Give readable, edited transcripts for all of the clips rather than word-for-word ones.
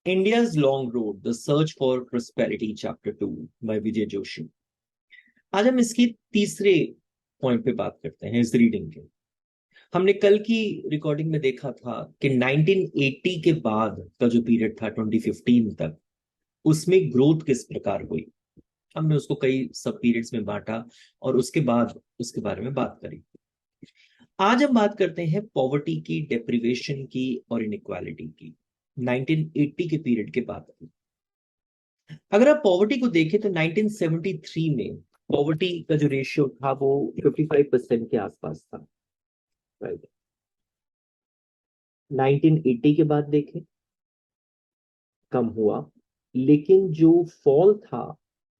India's Long Road, The Search for Prosperity, Chapter 2 by विजय जोशी। आज हम इसकी तीसरे पॉइंट पे बात करते हैं इस रीडिंग के। हमने कल की रिकॉर्डिंग में देखा था कि 1980 के बाद का जो पीरियड था 2015 तक, उसमें ग्रोथ किस प्रकार हुई। हमने उसको कई सब पीरियड्स में बांटा और उसके बाद उसके बारे में बात करी। आज हम बात करते हैं पॉवर्टी की, डेप्रिवेशन की और इनइक्वालिटी की 1980 के पीरियड के बाद की। अगर आप पॉवर्टी को देखें तो 1973 में पॉवर्टी का जो रेशियो था वो 55% के आसपास था, राइट। 1980 के बाद देखें कम हुआ, लेकिन जो फॉल था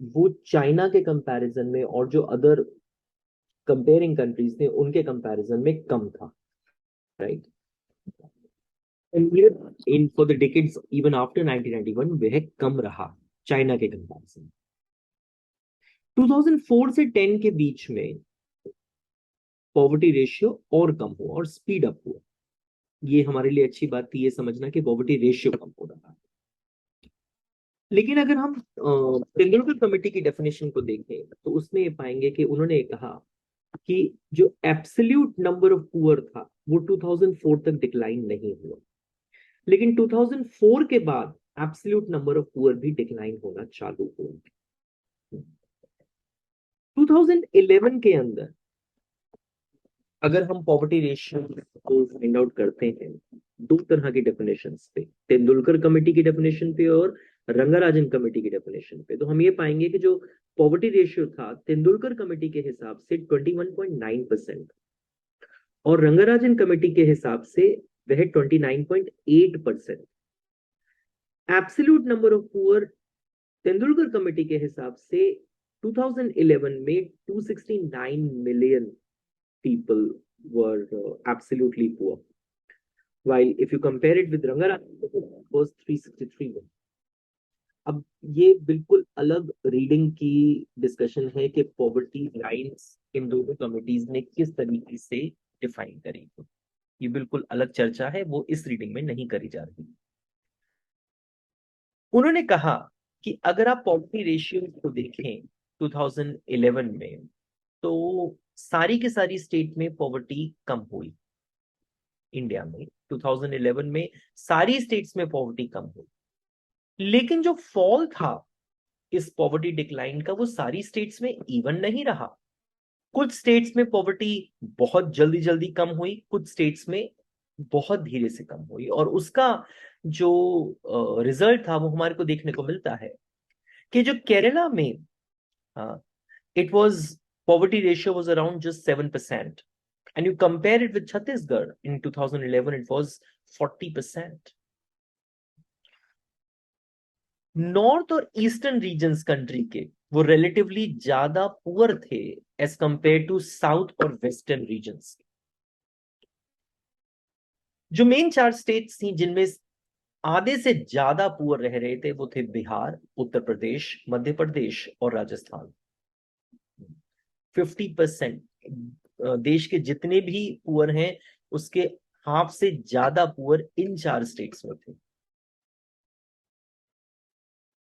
वो चाइना के कंपैरिजन में और जो अदर कंपेयरिंग कंट्रीज थे उनके कंपैरिजन में कम था, right. In for the decades even after 1991 वह कम रहा चाइना के कंपैरिजन। 2004 से 10 के बीच में पॉवर्टी रेशियो और कम हुआ और स्पीड अप हुआ। ये हमारे लिए अच्छी बात थी ये समझना कि पॉवर्टी रेशियो कम हो रहा है। लेकिन अगर हम तेंदुलकर कमेटी की डेफिनेशन को देखें तो उसमें ये पाएंगे कि उन्होंने कहा कि जो एब्सोल्यूट नंबर ऑफ पुअर था वो 2004 तक डिक्लाइन नहीं हुआ, लेकिन 2004 के बाद एब्सोल्यूट नंबर ऑफ पुअर भी डिक्लाइन होना चालू हुआ। 2011 के अंदर अगर हम पॉवर्टी रेशियो को फाइंड आउट करते हैं दो तरह की डेफिनेशन पे, तेंदुलकर कमेटी की डेफिनेशन पे और रंगाराजन कमेटी की डेफिनेशन पे, तो हम ये पाएंगे कि जो पॉवर्टी रेशियो था तेंदुलकर कमेटी के हिसाब से 21.9% और रंगाराजन कमेटी के हिसाब से वह 29.8%। Absolute number of poor Tendulkar committee के हिसाब से 2011 में 269 million people were absolutely poor, while if you compare it with Rangarajan it was 363 million. अब ये बिल्कुल अलग रीडिंग की डिस्कशन है कि पॉवर्टी लाइंस इन दोनों कमिटीज ने किस तरीके से डिफाइन करी। ये बिल्कुल अलग चर्चा है, वो इस रीडिंग में नहीं करी जा रही। उन्होंने कहा कि अगर आप पॉवर्टी रेशियो को देखें 2011 में तो सारी की सारी स्टेट में पॉवर्टी कम हुई। इंडिया में 2011 में सारी स्टेट्स में पॉवर्टी कम हुई, लेकिन जो फॉल था इस पॉवर्टी डिक्लाइन का वो सारी स्टेट्स में इवन नहीं रहा। कुछ स्टेट्स में पॉवर्टी बहुत जल्दी जल्दी कम हुई, कुछ स्टेट्स में बहुत धीरे से कम हुई, और उसका जो रिजल्ट था वो हमारे को देखने को मिलता है कि जो केरला में it was poverty ratio was around just 7%, and you compare it with Chhattisgarh in 2011 it was 40%. North और ईस्टर्न रीजन्स कंट्री के वो रिलेटिवली ज्यादा पुअर थे एज कंपेयर टू साउथ और वेस्टर्न रीजन्स। जो मेन चार स्टेट्स थी जिनमें आधे से ज्यादा पुअर रह रहे थे वो थे बिहार, उत्तर प्रदेश, मध्य प्रदेश और राजस्थान। 50% देश के जितने भी पुअर हैं उसके हाफ से ज्यादा पुअर इन चार स्टेट्स में थे।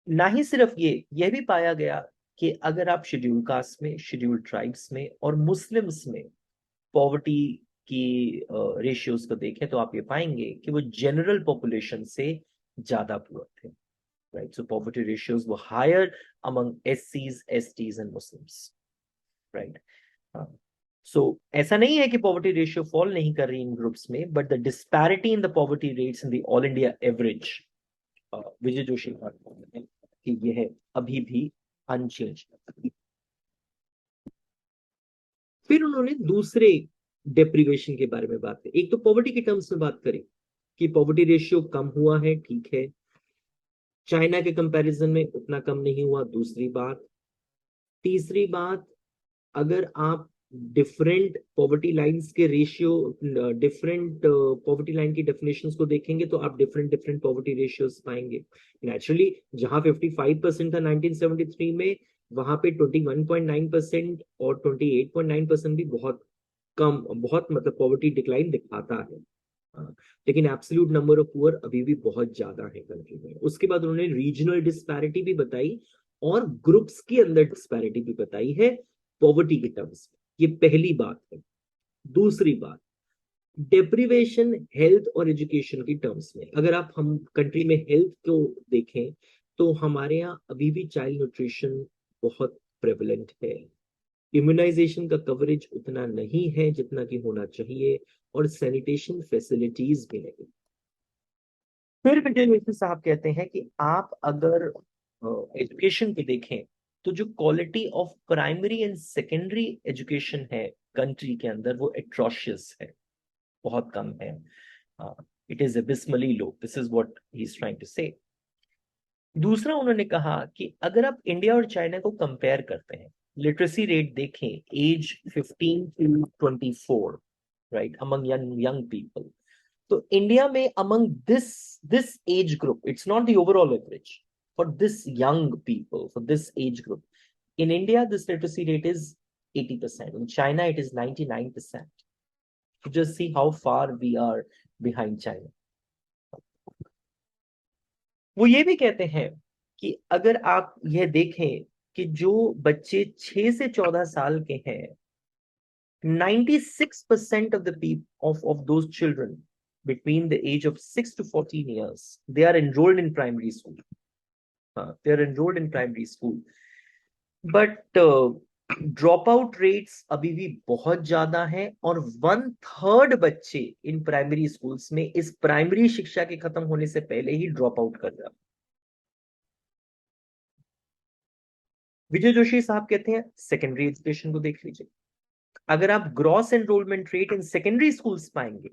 ना ही सिर्फ यह भी पाया गया कि अगर आप शेड्यूल कास्ट में, शेड्यूल ट्राइब्स में और मुस्लिम्स में पॉवर्टी की रेशियोज को देखें तो आप ये पाएंगे कि वो जनरल पॉपुलेशन से ज्यादा पुअर थे, राइट। सो पॉवर्टी रेशियोज वो हायर अमंग एससीज, STs and Muslims, right. So ऐसा नहीं है कि पॉवर्टी रेशियो फॉल नहीं कर रही इन ग्रुप्स में, but the disparity in the poverty rates in the all India average, Vijay Joshi कि यह अभी भी अनचेंज। फिर उन्होंने दूसरे डेप्रिवेशन के बारे में बात की। एक तो पॉवर्टी के टर्म्स में बात करें कि पॉवर्टी रेशियो कम हुआ है, ठीक है, चाइना के कंपैरिजन में उतना कम नहीं हुआ, दूसरी बात। तीसरी बात, अगर आप डिफरेंट पॉवर्टी लाइंस के रेशियो, डिफरेंट पॉवर्टी लाइन की डेफिनेशंस को देखेंगे तो आप डिफरेंट डिफरेंट पॉवर्टी रेशियोस पाएंगे। नेचुरली जहां 55% था 1973 में, वहां पे 21.9% और 28.9% भी बहुत कम, बहुत मतलब पॉवर्टी डिक्लाइन दिखाता है। लेकिन एब्सोल्यूट नंबर ऑफ पुअर अभी भी बहुत ज्यादा है कंट्री में। उसके बाद उन्होंने रीजनल डिस्पैरिटी भी बताई और ग्रुप्स के अंदर डिस्पैरिटी भी बताई है पॉवर्टी के टर्म्स में। ये पहली बात है। दूसरी बात, डेप्रिवेशन हेल्थ और एजुकेशन की टर्म्स में, अगर आप हम कंट्री में हेल्थ को देखें तो हमारे यहाँ अभी भी चाइल्ड न्यूट्रिशन बहुत प्रेवलेंट है। इम्यूनाइजेशन का कवरेज उतना नहीं है जितना कि होना चाहिए, और सैनिटेशन फैसिलिटीज भी नहीं। फिर विजय मिश्र साहब कहते हैं कि आप अगर एजुकेशन को देखें तो जो quality of primary and secondary education है कंट्री के अंदर वो एट्रोशियस है, बहुत कम है। It is abysmally low, this is what he is trying to say. दूसरा उन्होंने कहा कि अगर आप इंडिया और चाइना को कंपेयर करते हैं, लिटरेसी रेट देखें as 15 to 24, right, among young people, तो इंडिया में among this age group, it's not the overall average, for this young people, for this age group, in India this literacy rate is 80%, in China it is 99%. To just see how far we are behind China. वो ये भी कहते हैं कि अगर आप यह देखें कि जो बच्चे 6 से 14 साल के हैं, 96% of the people of those children between the age of 6 to 14 years, they are enrolled in primary school. They are enrolled in primary school. But drop out rates अभी भी बहुत ज्यादा है, और 1/3 बच्चे इन प्राइमरी स्कूल्स में इस primary शिक्षा के खत्म होने से पहले ही ड्रॉप आउट कर रहा। विजय जोशी साहब कहते हैं सेकेंडरी एजुकेशन को देख लीजिए, अगर आप gross enrolment rate in secondary schools पाएंगे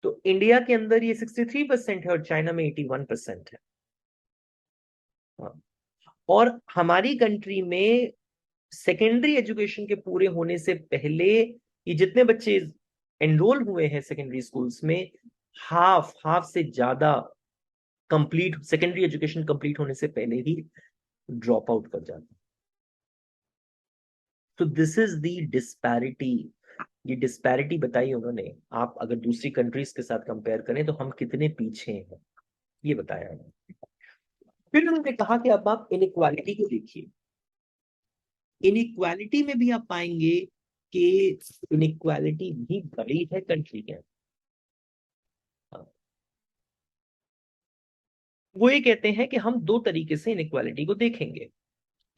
तो इंडिया के अंदर ये 63% है और चाइना में 81% है। और हमारी कंट्री में सेकेंडरी एजुकेशन के पूरे होने से पहले ये जितने बच्चे एनरोल हुए हैं सेकेंडरी स्कूल्स में, हाफ से ज्यादा कंप्लीट सेकेंडरी एजुकेशन कंप्लीट होने से पहले ही ड्रॉप आउट कर जाते। तो दिस इज द डिस्पैरिटी। ये डिस्पैरिटी बताई उन्होंने, आप अगर दूसरी कंट्रीज के साथ कंपेयर करें तो हम कितने पीछे हैं, ये बताया उन्होंने। फिर उन्होंने कहा कि अब आप इनइक्वालिटी को देखिए, इनइक्वालिटी में भी आप पाएंगे कि इनइक्वालिटी भी बड़ी है कंट्री के अंदर। वो ये कहते हैं कि हम दो तरीके से इनइक्वालिटी को देखेंगे।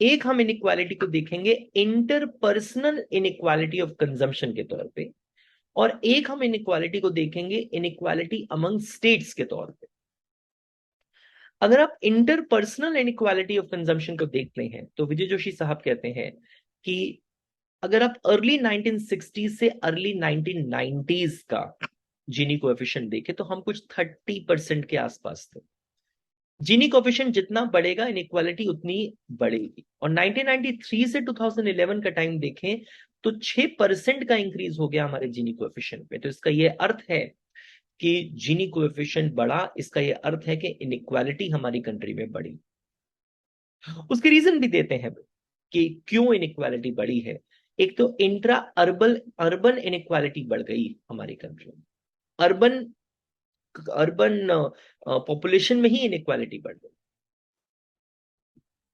एक हम इनइक्वालिटी को देखेंगे इंटरपर्सनल इनइक्वालिटी ऑफ कंजम्पशन के तौर पे, और एक हम इनइक्वालिटी को देखेंगे इनइक्वालिटी अमंग स्टेट्स के तौर पे। अगर आप इंटरपर्सनल इनइक्वालिटी ऑफ कंजम्पशन को देख रहे हैं तो विजय जोशी साहब कहते हैं कि अगर आप अर्ली 1960 से अर्ली 1990s का जीनी कोएफिशिएंट देखें तो हम कुछ 30% के आसपास थे। जीनी कोएफिशिएंट जितना बढ़ेगा इनइक्वालिटी उतनी बढ़ेगी, और 1993 से 2011 का टाइम देखें तो 6% का इंक्रीज हो गया हमारे जीनी कोएफिशिएंट में। तो इसका यह अर्थ है कि जीनी कोएफिशिएंट बढ़ा, इसका यह अर्थ है कि इनइक्वालिटी हमारी कंट्री में बढ़ी। उसके रीजन भी देते हैं कि क्यों इनइक्वालिटी बढ़ी है। एक तो इंट्रा अर्बन इनइक्वालिटी बढ़ गई हमारी कंट्री में, अर्बन पॉपुलेशन में ही इनइक्वालिटी बढ़ गई।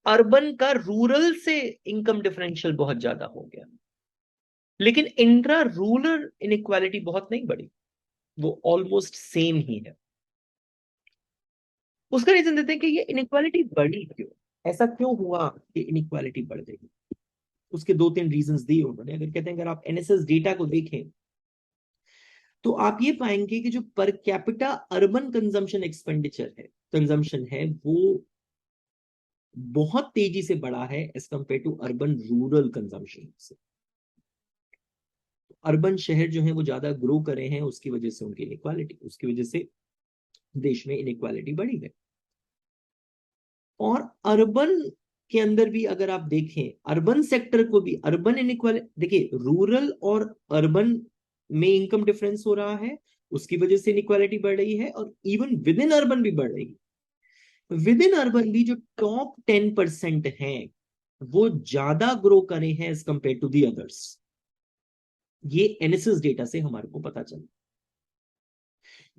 अर्बन का रूरल से इनकम डिफरेंशियल बहुत ज्यादा हो गया, लेकिन इंट्रा रूरल इनइक्वालिटी बहुत नहीं बढ़ी, वो ऑलमोस्ट सेम ही है। उसका रीजन देते हैं कि ये इनइक्वालिटी बढ़ी क्यों, ऐसा क्यों हुआ कि इनइक्वालिटी बढ़ गई। उसके 2-3 रीजंस दिए उन्होंने। अगर कहते हैं अगर आप एनएसएस डेटा को देखें तो आप ये पाएंगे कि जो per capita urban consumption expenditure है, कंजम्पशन है, वो बहुत तेजी से बढ़ा है as compared to urban rural consumption से। अर्बन शहर जो है वो ज्यादा ग्रो करे हैं, उसकी वजह से उनकी इनइक्वालिटी, उसकी वजह से देश में इनइक्वालिटी बढ़ी है। और अर्बन के अंदर भी अगर आप देखें, अर्बन सेक्टर को भी अर्बन इनइक्वालिटी, देखिए रूरल और अर्बन में इनकम डिफरेंस हो रहा है, उसकी वजह से इनइक्वालिटी बढ़ रही है, और इवन विद इन अर्बन भी बढ़ रही है। विद इन अर्बन भी जो टॉप 10% हैं वो ज्यादा ग्रो करे हैं as compared to the others. ये एनएसएस डेटा से हमारे को पता चला।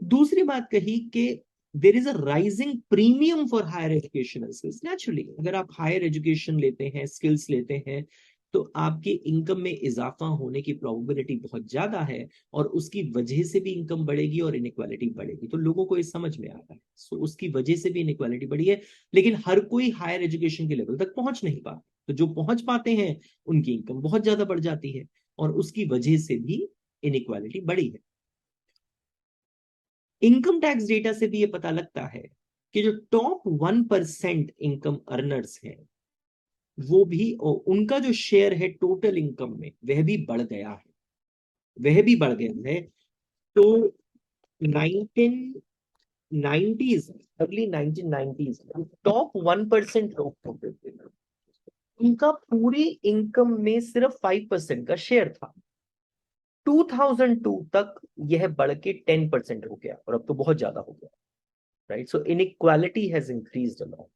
दूसरी बात कही कि there is a rising premium for higher educational skills. Naturally अगर आप हायर एजुकेशन लेते हैं, स्किल्स लेते हैं, तो आपके इनकम में इजाफा होने की प्रोबेबिलिटी बहुत ज्यादा है, और उसकी वजह से भी इनकम बढ़ेगी और इनइक्वालिटी बढ़ेगी। तो लोगों को ये समझ में आता है, सो उसकी वजह से भी इनइक्वालिटी बढ़ी है। लेकिन हर कोई हायर एजुकेशन के लेवल तक पहुंच नहीं पाता, तो जो पहुंच पाते हैं उनकी इनकम बहुत ज्यादा बढ़ जाती है, और उसकी वजह से भी इनइक्वालिटी बढ़ी है। इनकम टैक्स डेटा से भी ये पता लगता है कि जो टॉप 1% इनकम अर्नर्स हैं, वो भी, और उनका जो शेयर है टोटल इनकम में, वह भी बढ़ गया है, वह भी बढ़ गया है। तो 1990s, अर्ली 1990s, टॉप 1% लोग होते थे, उनका पूरी इनकम में सिर्फ 5% का शेयर था। 2002 तक यह बढ़ के 10% हो गया, और अब तो बहुत ज्यादा हो गया, right? So inequality has increased a lot.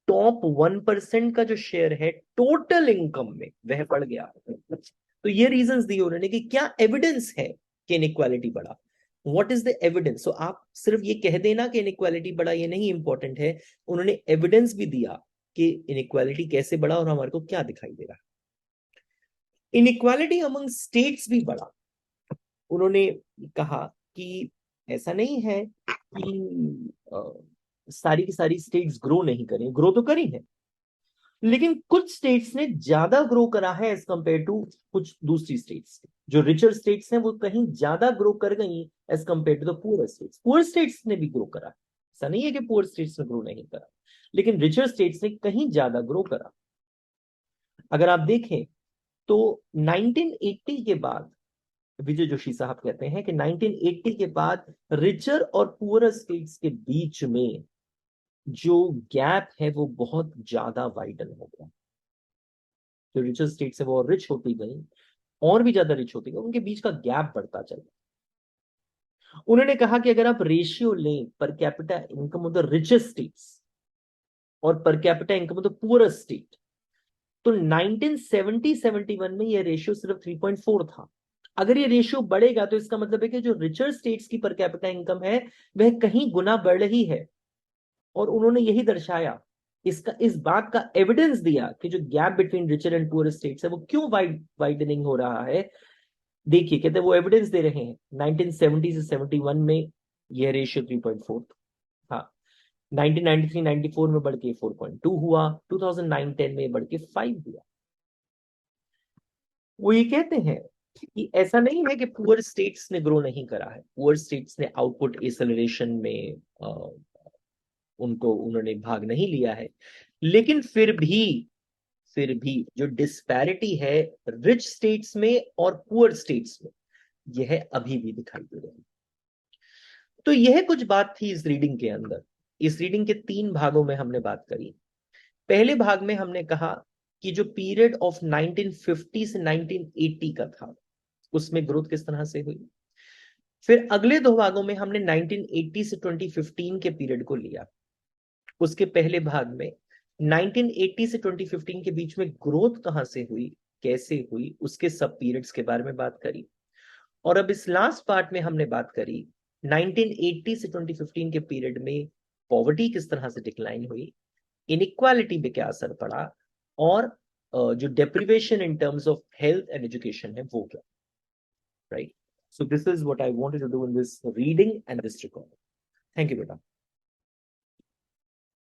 Top 1% का जो शेयर है टोटल इनकम में, वह बढ़ गया। तो ये रीजंस दिए उन्होंने कि क्या एविडेंस है कि इनइक्वालिटी बढ़ा, व्हाट इज द एविडेंस। सो आप सिर्फ ये कह देना कि इनइक्वालिटी बढ़ा, ये नहीं इंपॉर्टेंट है, उन्होंने एविडेंस भी दिया कि इनइक्वालिटी कैसे बढ़ा और हमारे को क्या दिखाई दे रहा है। इनइक्वालिटी अमंग स्टेट्स भी बढ़ा। उन्होंने कहा कि ऐसा नहीं है कि सारी की सारी स्टेट्स ग्रो नहीं करें, ग्रो तो करी है, लेकिन कुछ स्टेट्स ने ज्यादा ग्रो करा है एज कंपेयर टू कुछ दूसरी स्टेट्स। जो रिचर स्टेट्स हैं वो कहीं ज्यादा ग्रो कर गई as compared to the poor states. Poor states ने भी ग्रो करा, ऐसा नहीं है कि पुअर स्टेट्स ने ग्रो नहीं करा, लेकिन रिचर स्टेट्स ने कहीं ज्यादा ग्रो करा। अगर आप देखें तो 1980 के बाद, विजय जोशी साहब कहते हैं कि 1980 के बाद रिचर और पुअर स्टेट्स के बीच में जो गैप है वो बहुत ज्यादा वाइडन हो गया। जो रिचर स्टेट्स है वो और रिच होती गई, और भी ज्यादा रिच होती गई, उनके बीच का गैप बढ़ता चला। उन्होंने कहा कि अगर आप रेशियो लें per capita income of the richest states और per capita income of the poorest state, तो 1970-71 में यह रेशियो सिर्फ 3.4 था। अगर ये रेशियो बढ़ेगा तो इसका मतलब है कि जो रिचर स्टेट्स की पर कैपिटा इनकम है वह कहीं गुना बढ़ रही है। और उन्होंने यही दर्शाया, इसका, इस बात का एविडेंस दिया कि जो gap between richer and poor states है वो क्यों वाइडनिंग हो रहा है। देखिए, कहते वो एविडेंस दे रहे हैं 1970 से 71 में यह रेशियो 3.4 था, 1993-94 में बढ़ के 4.2 हुआ, 2009-10 में बढ़ के 5 हुआ। वो ये कहते हैं कि ऐसा नहीं है कि पुअर स्टेट्स ने ग्रो नहीं करा है, पुअर स्टेट्स ने आउटपुट एक्सेलरेशन में उनको उन्होंने भाग नहीं लिया है, लेकिन फिर भी जो डिस्पैरिटी है रिच स्टेट्स में और पुअर स्टेट्स में, यह अभी भी दिखाई दे रही है। तो यह कुछ बात थी इस रीडिंग के अंदर। इस रीडिंग के 3 भागों में हमने बात करी। पहले भाग में हमने कहा कि जो पीरियड ऑफ 1950 से 1980 का था, उसमें ग्रोथ किस तरह से हुई। फिर अगले 2 भागों में हमने 1980 से 2015 के पीरियड को लिया। उसके पहले भाग में 1980 से 2015 के बीच में ग्रोथ कहां से हुई, कैसे हुई, उसके सब पीरियड्स के बारे में बात करी। और अब इस लास्ट पार्ट में हमने बात करी 1980 से 2015 के पीरियड में पॉवर्टी किस तरह से डिक्लाइन हुई, इनइक्वालिटी पे क्या असर पड़ा, और जो deprivation in terms of health and education है वो क्या, right? So this is what I wanted to do in this reading and this recording. Thank you, beta.